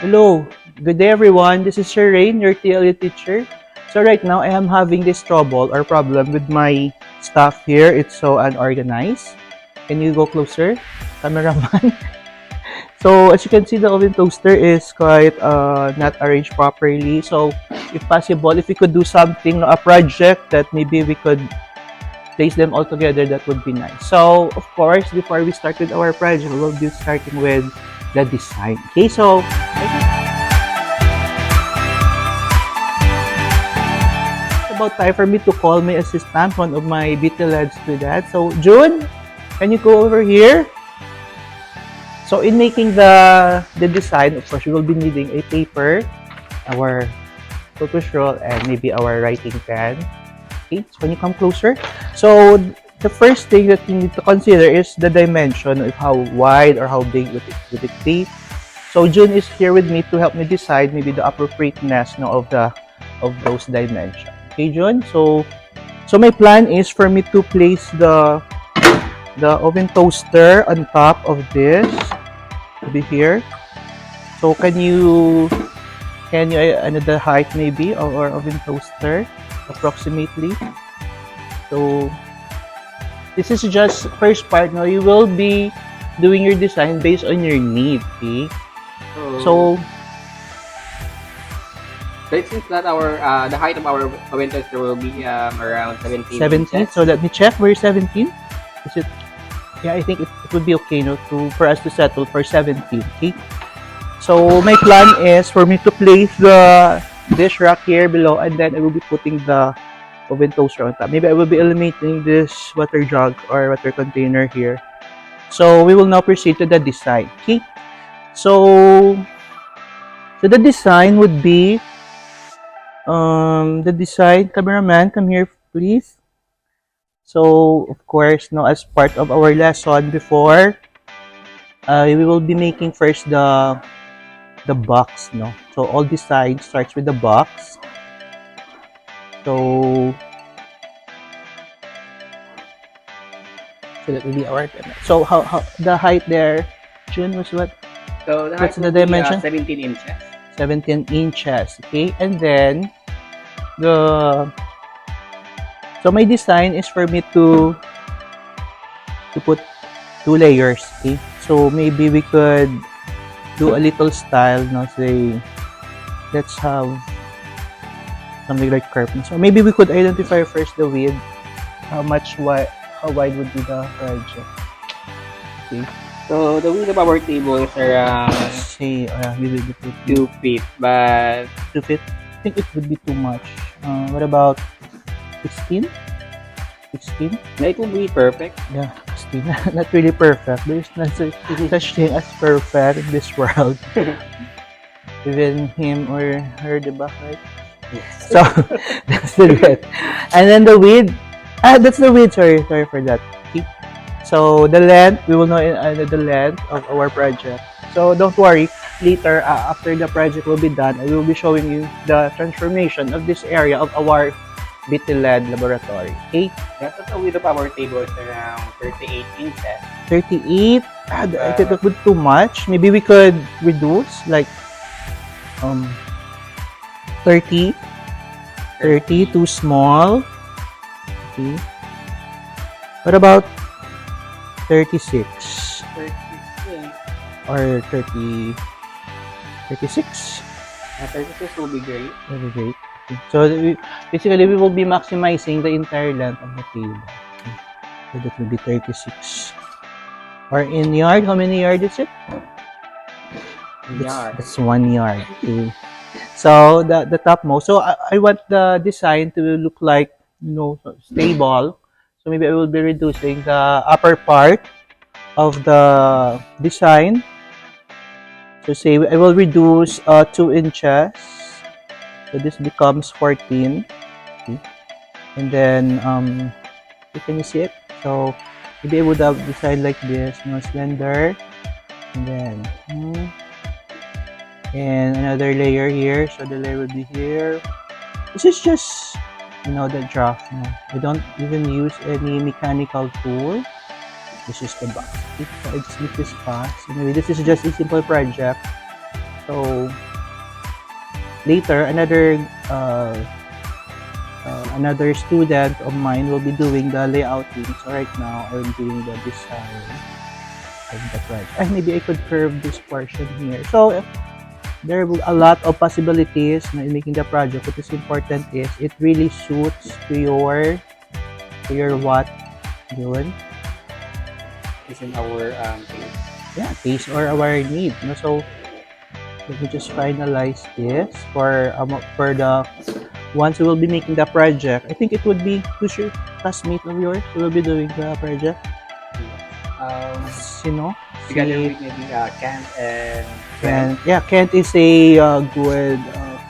Hello, good day everyone. This is Wherein, your TLE teacher. So right now I am having this trouble or problem with my stuff here. It's so unorganized. Can you go closer, cameraman? So as you can see, the oven toaster is quite not arranged properly. So if possible, if we could do something, a project that maybe we could place them all together, that would be nice. So of course, before we start with our project, we'll be starting with the design. Okay, so about time for me to call my assistant, one of my BTLEd students. So, June, can you go over here? So, in making the design, of course, we will be needing a paper, our focus roll, and maybe our writing pen. Okay, so when you come closer. So, the first thing that you need to consider is the dimension of how wide or how big would it be. So, June is here with me to help me decide maybe the appropriateness of those dimensions. Okay, John. So my plan is for me to place the oven toaster on top of this. To be here. So can you the height maybe of our oven toaster approximately? So this is just first part. Now you will be doing your design based on your need. Okay. So it seems that our the height of our oven toaster will be around 17 17. inches. So let me check. Where is 17? Is it? Yeah, I think it would be okay, no, for us to settle for 17. Okay. So my plan is for me to place the dish rack here below, and then I will be putting the oven toaster on top. Maybe I will be eliminating this water jug or water container here. So we will now proceed to the design. Okay. So the design would be the design, cameraman, come here please. So of course, now as part of our lesson before, we will be making first the box, no. So all design starts with the box. So that will be our tema. So how the height there, June, was what? So the What's height the will be dimension? 17 inches. 17 inches. Okay, and then so my design is for me to put 2 layers. Okay, so maybe we could do a little style, no, say let's have something like curve. So maybe we could identify first the width, how wide would be the project. Okay, So the width of our table is around say we will be 2 feet, but 2 feet. I think it would be too much. What about 16? 16? no, it will be perfect. Yeah, 16. Not really perfect. There's not such thing as perfect in this world. Even him or her, diba, right? Yes. So that's the width. And then the width. That's the width. Sorry for that. Okay. So the length, we will know the length of our project. So don't worry. Later, after the project will be done, I will be showing you the transformation of this area of our BTLEd laboratory. Okay. That's the width of our table is around 38 inches. 38. I think that would too much. Maybe we could reduce like 30. 30 too small. Okay. What about 36 36. or 30? 36? 36 will be great. Very great. Okay. So basically, we will be maximizing the entire length of the table. Okay. So that will be 36. Or in yard, how many yard is it? That's 1 yard. Okay. So the topmost. So I want the design to look like, stable. So maybe I will be reducing the upper part of the design. So say I will reduce 2 inches. So this becomes 14. Okay. And then can you see it? So maybe I would have design like this, slender. And then and another layer here. So the layer will be here. This is just the draft. I don't even use any mechanical tool. This is the box. Okay, so I just make this fast. Anyway, this is just a simple project. So later, another student of mine will be doing the layouting. So right now, I'm doing the design of the project. Maybe I could curve this portion here. So there will a lot of possibilities in making the project. What is important is it really suits to your what doing. Is in our thing. Yeah, taste or our need. No? So let me just finalize this for the once we will be making the project. I think it would be who's your classmate of yours who will be doing the project. Um, Sino? Together Si with maybe Kent and Kent. Glenn. Yeah, Kent is a good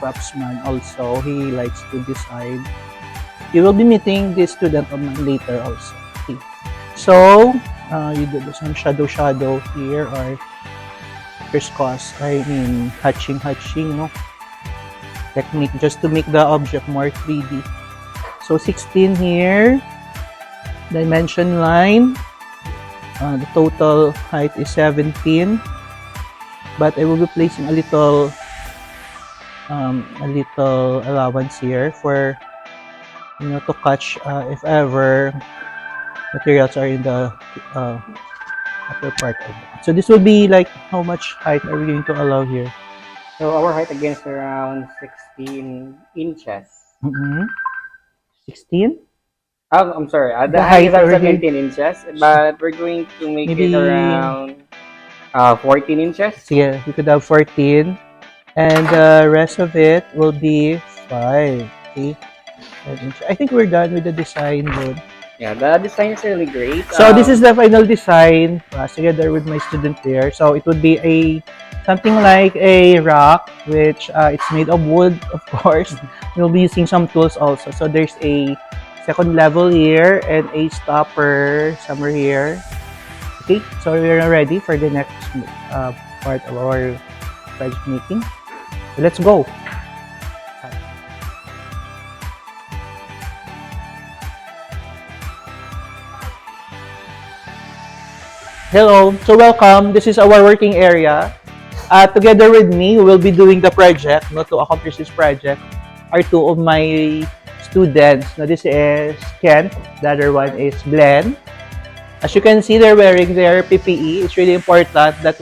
craftsman also. He likes to design. You will be meeting this student of mine later also. Okay. So, you do some shadow here or crisscross. I mean, hatching, no? Technique just to make the object more 3D. So, 16 here. Dimension line. The total height is 17. But I will be placing a little allowance here for to catch if ever materials are in the uh, upper part of it. So this will be like how much height are we going to allow here? So our height again is around 16 inches. 16? Oh, I'm sorry. The The height is height around over here? 17 inches, but we're going to make it Maybe, around 14 inches. sige, we could have 14. And the rest of it will be 5. Okay? 5 inches. I think we're done with the design mode. Yeah, the design is really great. So this is the final design together with my student there. So it would be something like a rock, which it's made of wood, of course. We'll be using some tools also. So there's a second level here and a stopper somewhere here. Okay, so we're ready for the next part of our project making. So let's go. Hello, so welcome. This is our working area. Together with me, who will be doing the project, to accomplish this project, are two of my students. Now, this is Kent. The other one is Glenn. As you can see, they're wearing their PPE. It's really important that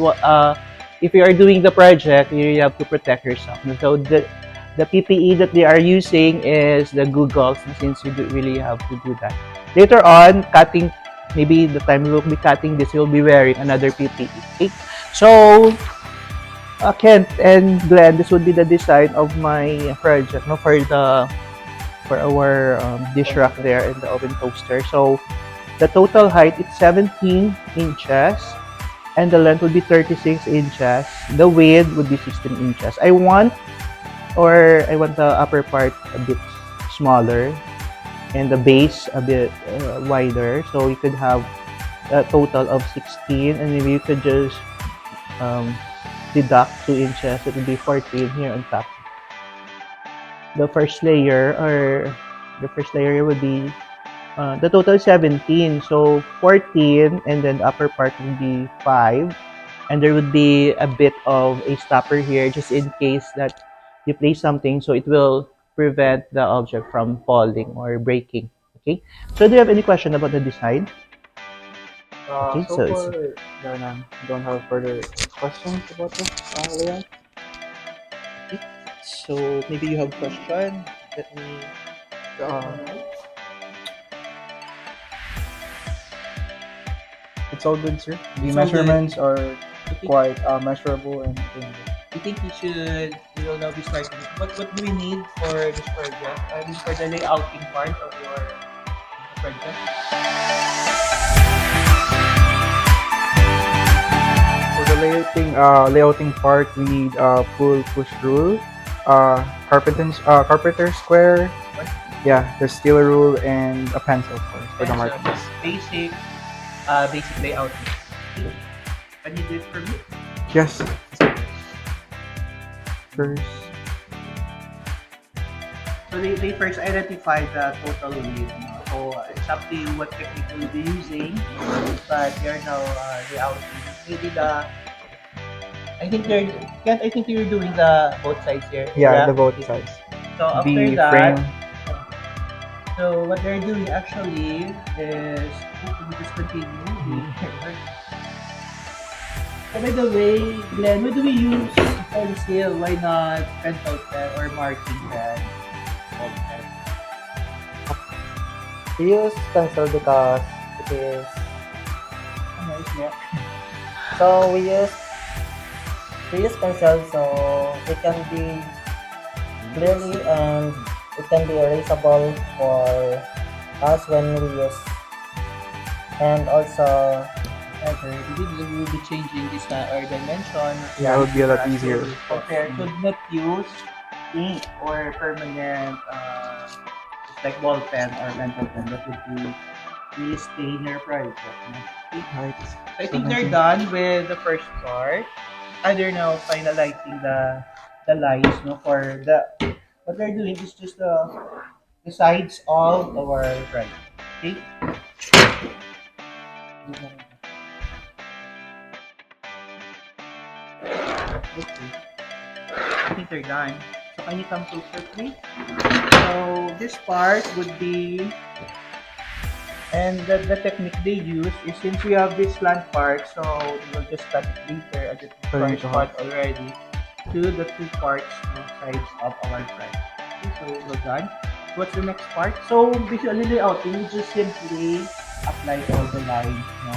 if you are doing the project, you have to protect yourself. So the PPE that they are using is the goggles, since you really have to do that. Later on, maybe the time we will be cutting this, we'll be wearing another PPE. Okay? So, Kent and Glenn, this would be the design of my project for our dish rack there and the oven toaster. So, the total height is 17 inches and the length would be 36 inches. The width would be 16 inches. I want the upper part a bit smaller and the base a bit wider, so you could have a total of 16, and maybe you could just deduct 2 inches. It would be 14 here on top. The first layer would be the total is 17, so 14, and then the upper part would be 5, and there would be a bit of a stopper here just in case that you place something, so it will prevent the object from falling or breaking. Okay, so do you have any question about the design? Okay, So far, don't have further questions about this layout. okay. So maybe you have question. Let me. It's all good, sir. The It's all good. measurements are Okay. quite measurable and attainable. I think we will now be starting. What do we need for this project? This for the layouting part of your project. For the layouting part, we need pull push rule, carpenter square, yeah, the steel rule, and a pencil, of course, for the markings. Basic layouting. Can you do it for me? Yes. First, So they first identify the total width. So it's up to you what technique you'll be using. But you're now layouting. Maybe I think they're, Kent, I think you're doing the both sides here. Yeah, the both sides. So after The that, frame. so what they're doing actually is, we just continue. So by the way, Glenn, what do we use pencil? Why not pencil pen or marking pen? Ball pen. We use pencil because it is Ano, is that? so we use pencil so it can be clearly and it can be erasable for us when we use, and also Ever. We will be changing this or dimension. Yeah, it would be a lot easier. Compared to not use ink or permanent, just like ball pen or pencil pen that would be really stay in your project. No? Right. So I think they're done with the first part. And they're now finalizing the lines, no, for the what they're doing is just the sides of our project. Okay. Okay. I think they're done. So can you come closer, please? So this part would be, and the technique they use is since we have this slant part, so we'll just cut it later at the Putting first it part already to the two parts, no, sides of our front. Okay, so we're done. What's the next part? So basically layouting, we just simply apply all the lines, no,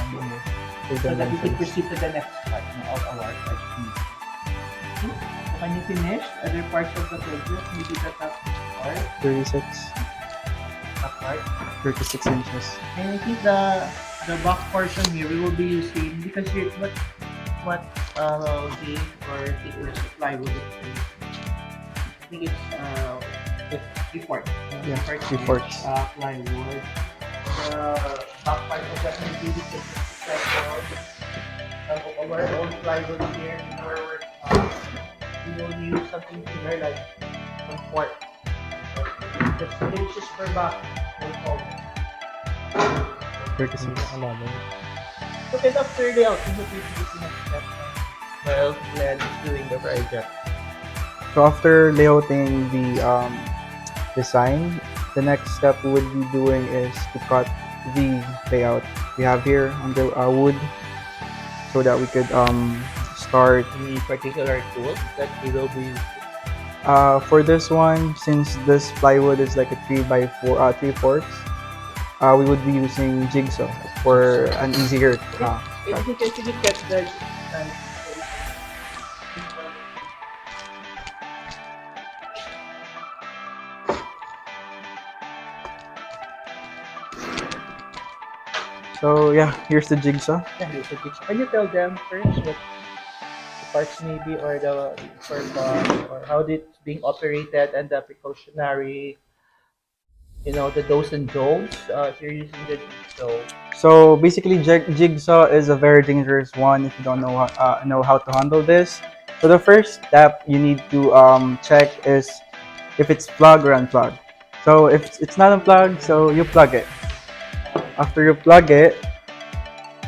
here, so that we can proceed to the next part, no, of our project. So can you finish other parts of the project? Maybe the top part, 36, top part. 36 inches. And I think the back portion here we will be using because here what gauge or thickness of plywood it is. I think it's 3/4. Yeah, 3/4. Plywood. The back part of that will be the thickness of our old plywood here in our workshop. We will use something similar like 1/4. Just inches per back. Will fall. 36. So then after layout, you would be using a step while Glenn is doing the project. So after layouting the design, the next step we would be doing is to cut the layout we have here on the wood, so that we could start. Any particular tools that we will be using? For this one, since this plywood is like a 3/4, we would be using jigsaw for an easier. I think I should get the So yeah, here's the jigsaw. Can you tell them first what the parts maybe or the purpose or how it's being operated and the precautionary, the do's and don'ts if you're using the jigsaw. So basically, jigsaw is a very dangerous one if you don't know how to handle this. So the first step you need to check is if it's plugged or unplugged. So if it's not unplugged, so you plug it. After you plug it,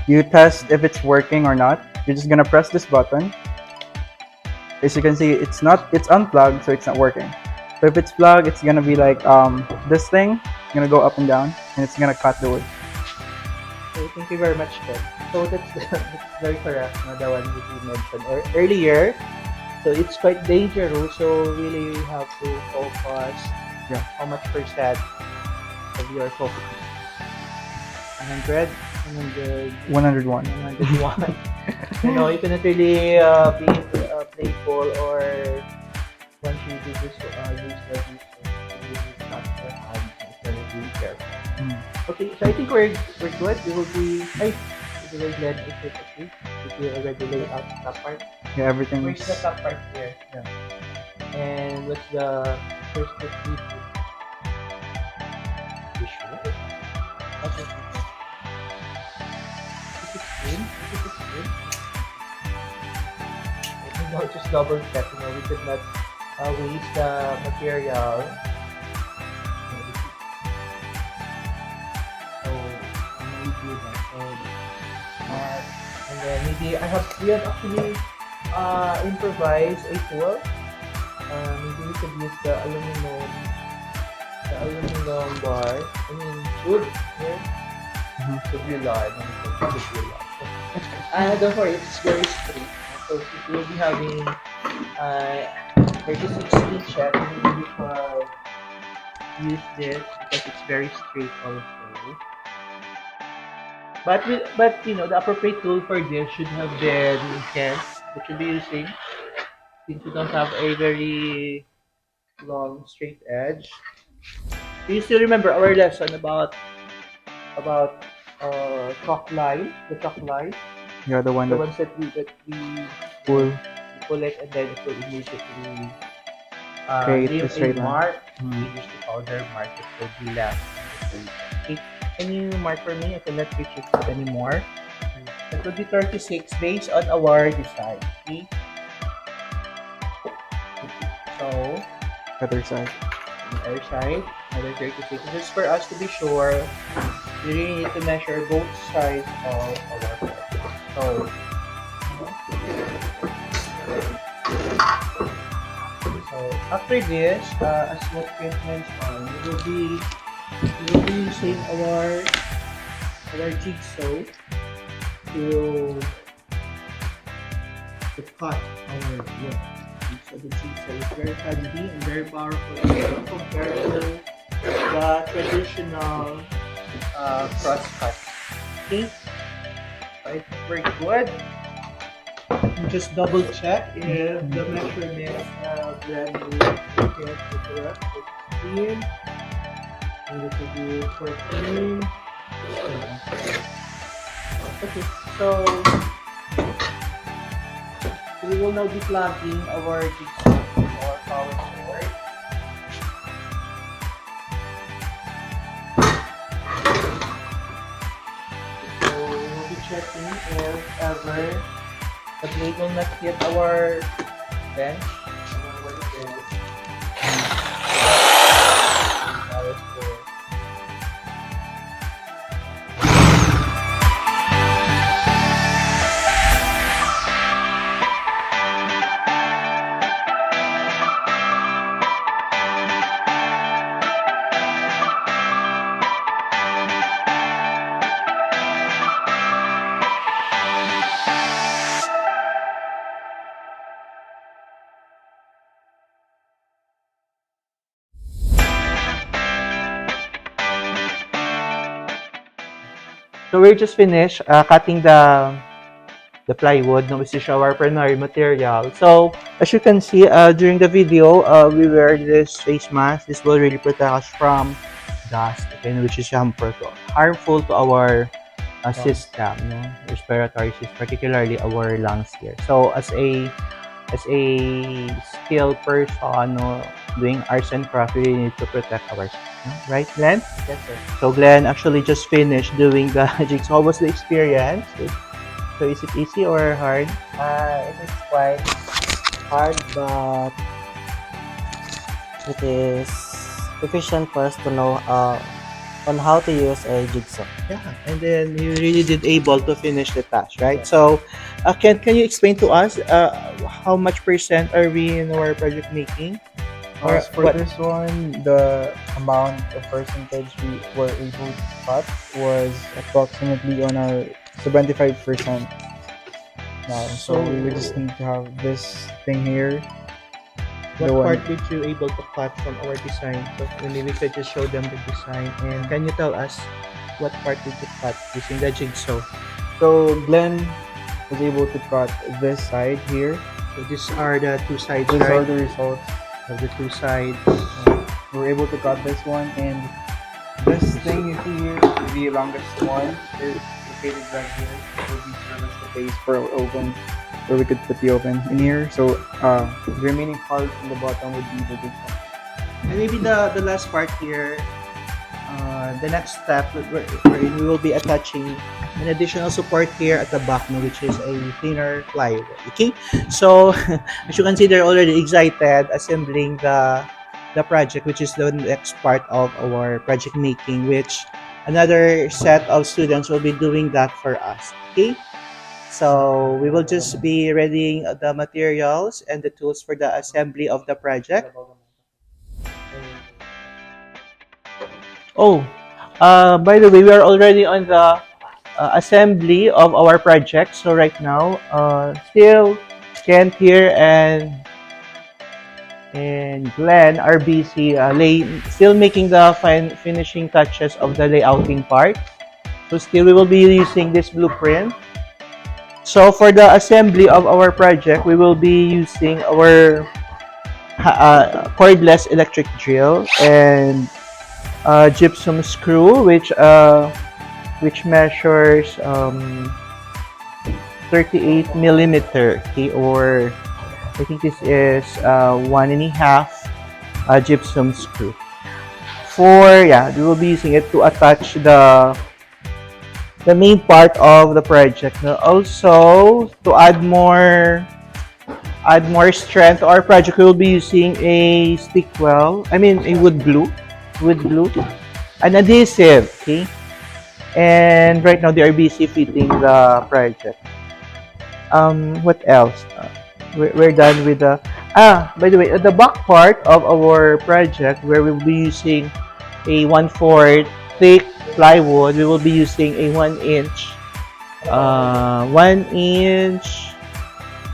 you test if it's working or not. You're just gonna press this button. As you can see, it's unplugged, so it's not working. So if it's plugged, it's gonna be like this thing. It's gonna go up and down, and it's gonna cut the wood. Okay, thank you very much, Ted. So that's very correct, no, the one that you mentioned earlier. So it's quite dangerous. So really, you have to focus. Yeah. How much percent of your focus? 100, 100, 101. 101. You cannot really be playful or once you do this, use the not your hand. You have to be careful. Okay, so I think we're good. We will be. We will let it take okay. If you already laid out the top part. Yeah, everything Where's is. the top part here? Yeah. And what's the first the sure? Okay. Is it screen? Is it screen? No, just double check. We could not waste the material. So maybe do that. And then maybe we have actually improvise a tool. Maybe we could use the aluminum bar. I mean, wood here. The Bullard. Don't worry, it's very straight. So we will be having 36 check. Maybe we could use this because it's very straight also. But you know, the appropriate tool for this should have been hands that you'll be using since you don't have a very long straight edge. Do you still remember our lesson about chalk line, the chalk line, Yeah, the one the that ones that we will pull it and then it will immediately create leave the a straight line. mark. We use the powder mark that will be left. Okay. Can you mark for me? I cannot reach it anymore. That will be 36 based on our design. Okay. So Other side. the other side, another 36. Just for us to be sure, we really need to measure both sides of our project. So after this, as what Chris mentioned, we will be using our jigsaw to cut our wood. So the jigsaw is very handy and very powerful compared to the traditional cross cut. Okay, so I think we're good. Just double check if the measurements blend will get the correct 16 and it will be 14. Okay, so we will now be plugging our jigsaw to our power cord. So we will be checking if ever the blade will not hit our bench. What it is. Power cord. So we just finished cutting the plywood, no, which is our primary material. So as you can see during the video, we wear this face mask. This will really protect us from dust, okay, which is harmful to our system, no? Respiratory system, particularly our lungs here. So as a skilled person, no, doing arts and craft, we really need to protect ourselves. No? Right, Glenn? Yes, sir. So Glenn actually just finished doing the jigsaw. How was the experience? So is it easy or hard? It is quite hard, but it is efficient for us to know on how to use a jigsaw. Yeah, and then you really did able to finish the task, right? So, can you explain to us how much percent are we in our project making? Or As for what? this one, the amount of percentage we were able to cut was approximately on our 75% now. So we would just need to have this thing here. What the one- part did you able to cut from our design? So maybe we could just show them the design. And can you tell us what part did you cut using the jigsaw? So Glenn was able to cut this side here. So these are the two sides, These are right? the results. Of the two sides. We were able to cut this one, and this thing you see here, the longest one, is located right here. It will be served as the base for our oven, where we could put the oven in here. So the remaining part in the bottom would be the big one. And maybe the last part here, the next step, wherein we will be attaching an additional support here at the back, no, which is a thinner plywood. Okay, so as you can see, they're already excited assembling the project, which is the next part of our project making, which another set of students will be doing that for us. Okay, So we will just be readying the materials and the tools for the assembly of the project. Oh, by the way, we are already on the assembly of our project. So right now, still Kent here and Glenn are busy still making the finishing touches of the layouting part. So still we will be using this blueprint. So for the assembly of our project, we will be using our cordless electric drill and gypsum screw, which measures 38 millimeter, okay, or I think this is 1.5 gypsum screw. We will be using it to attach the main part of the project. Now, also to add more strength to our project, we will be using a a wood glue, an adhesive, okay. And right now they are busy fitting the project. What else? We're done with the by the way, at the back part of our project where we'll be using a 1/4 thick plywood, we will be using a 1 inch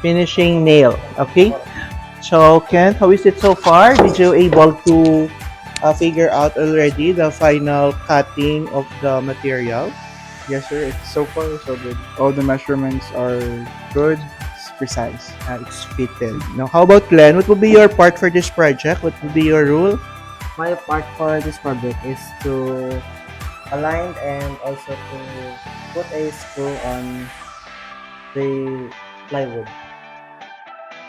finishing nail. Okay. So Kent, how is it so far? Did you able to figure out already the final cutting of the material? Yes, sir. It's so far so good. All the measurements are good. It's precise. It's fitted. Now, how about Glenn? What will be your part for this project? What will be your rule? My part for this project is to align and also to put a screw on the plywood.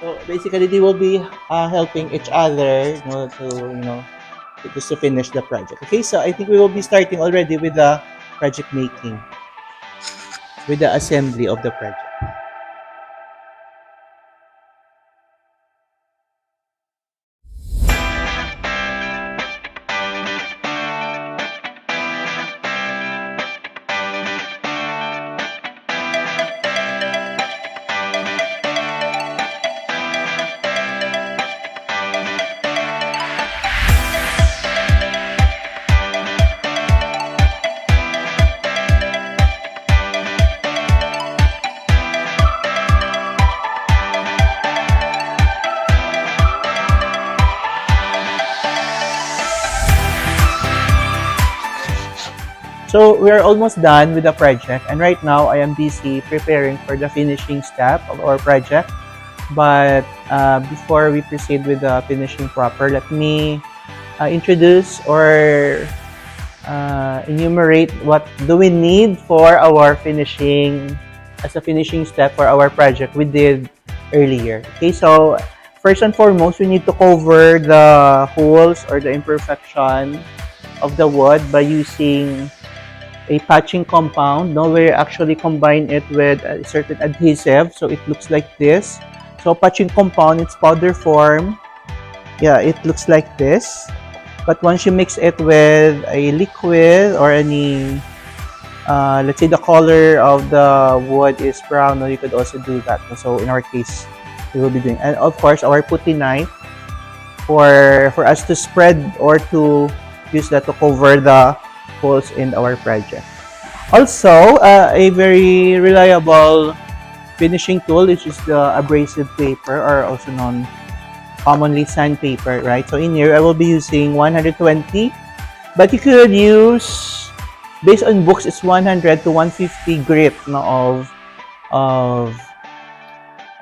So basically, they will be helping each other, just to finish the project. Okay, so I think we will be starting already with the project making, with the assembly of the project. So we are almost done with the project, and right now I am busy preparing for the finishing step of our project. But before we proceed with the finishing proper, let me introduce or enumerate what do we need for our finishing as a finishing step for our project we did earlier. Okay, so first and foremost, we need to cover the holes or the imperfection of the wood by using a patching compound. No, we actually combine it with a certain adhesive, so it looks like this. So patching compound, it's powder form. Yeah, it looks like this. But once you mix it with a liquid or any, let's say the color of the wood is brown, no, you could also do that. So in our case, we will be doing, and of course, our putty knife for us to spread or to use that to cover the holes in our project. Also, a very reliable finishing tool, which is the abrasive paper, or also known commonly sandpaper, right? So in here, I will be using 120, but you could use, based on books, it's 100 to 150 grit, no, of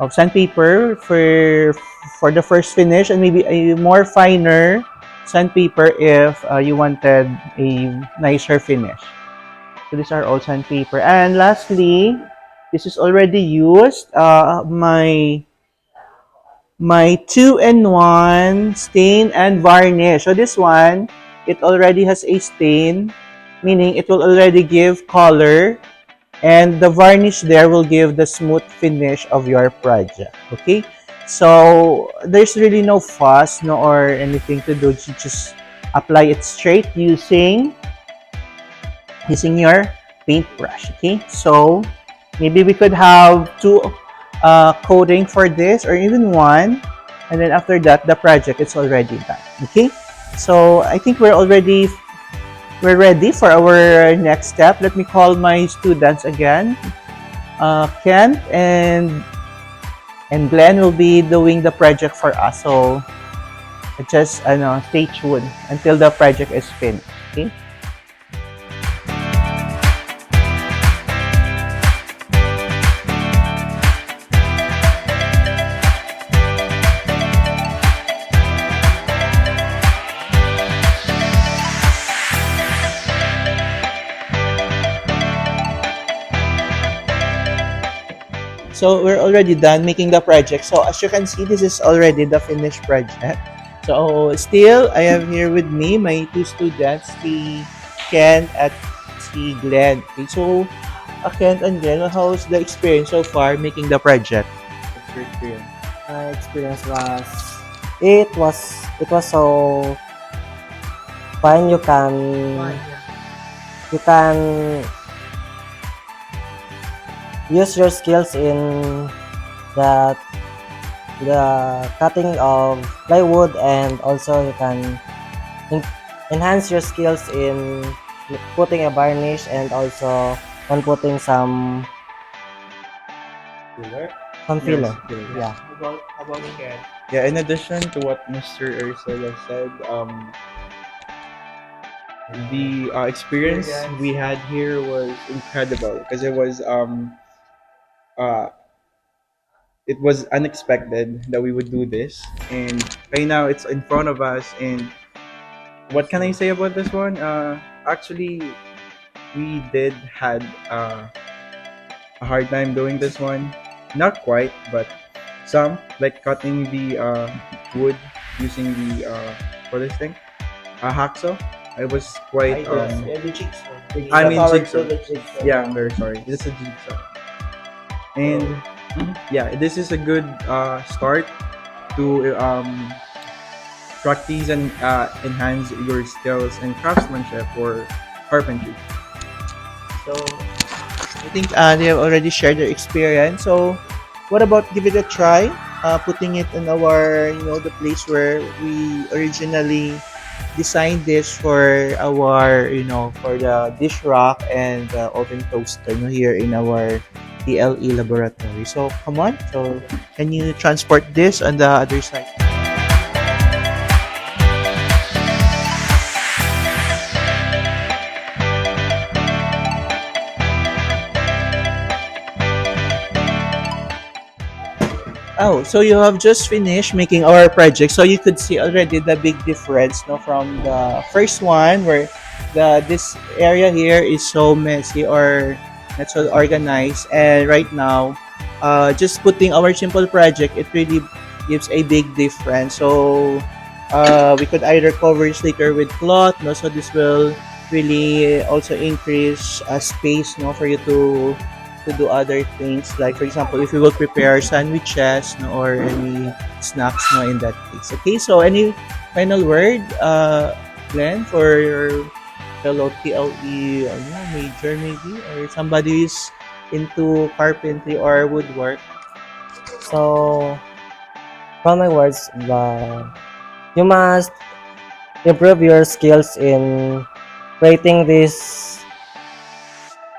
sandpaper for the first finish, and maybe a more finer sandpaper if you wanted a nicer finish. So these are all sandpaper. And lastly, this is already used. My 2-in-1 stain and varnish. So this one, it already has a stain, meaning it will already give color, and the varnish there will give the smooth finish of your project. Okay, so there's really no fuss, no, or anything to do. You just apply it straight using your paintbrush. Okay, so Maybe we could have two coding for this or even one. And then after that, the project is already done. Okay? So I think we're ready for our next step. Let me call my students again. Kent and Glenn will be doing the project for us. So just stay tuned until the project is finished. Okay? So we're already done making the project. So as you can see, this is already the finished project. So still, I have here with me my two students, the Ken and the Glenn. Okay, so Ken and Glenn, how's the experience so far making the project? What's your experience? My experience was it was so fun. You can use your skills in the cutting of plywood, and also you can en- enhance your skills in putting a varnish, and also on putting some Yes, filler. filler. Yeah. How about Ken? Yeah, in addition to what Mr. Ursula said, the experience we had here was incredible because uh, it was unexpected that we would do this, and right now it's in front of us. And what can I say about this one? Actually, we did had a hard time doing this one. Not quite, but some like cutting the wood using the what is this thing? A hacksaw. I was quite The jigsaw. I mean Power jigsaw. tool, the jigsaw. Yeah, I'm very sorry. This is a jigsaw. And yeah, this is a good start to practice and enhance your skills in craftsmanship or carpentry. So I think they have already shared their experience. So what about give it a try? Putting it in our the place where we originally designed this for our for the dish rack and the oven toaster here in our TLE laboratory. So come on. So can you transport this on the other side? Oh, so you have just finished making our project. So you could see already the big difference, no, from the first one where this area here is so messy or not so organized, and right now, just putting our simple project, it really gives a big difference. So we could either cover this later with cloth, no, so this will really also increase space, no, for you to do other things. Like for example, if you will prepare sandwiches, no, or any snacks, no, in that case. Okay, so any final word, Glenn, for your fellow TLE major maybe, or somebody who's into carpentry or woodwork? So from my words, you must improve your skills in creating this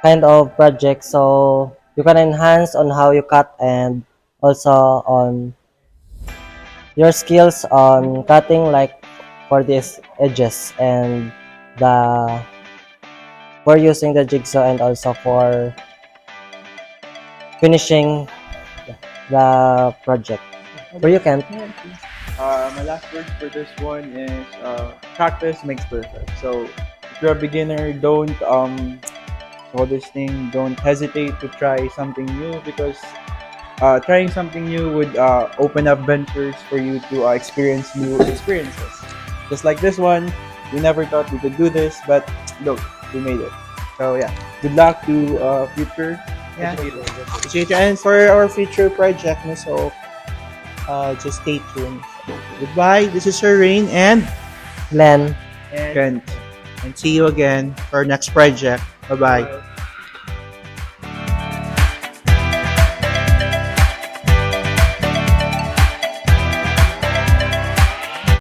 kind of project, so you can enhance on how you cut, and also on your skills on cutting, like for these edges, and the for using the jigsaw, and also for finishing the project. For you can. My last word for this one is practice makes perfect. So if you're a beginner, don't all this thing. Don't hesitate to try something new because trying something new would open up ventures for you to experience new experiences. Just like this one, we never thought we could do this, but look, we made it. So yeah, good luck to future. Yeah. And for our future project, no, so just stay tuned. Goodbye. This is Sir Rain and Glenn. Kent. see you again for our next project. Bye bye.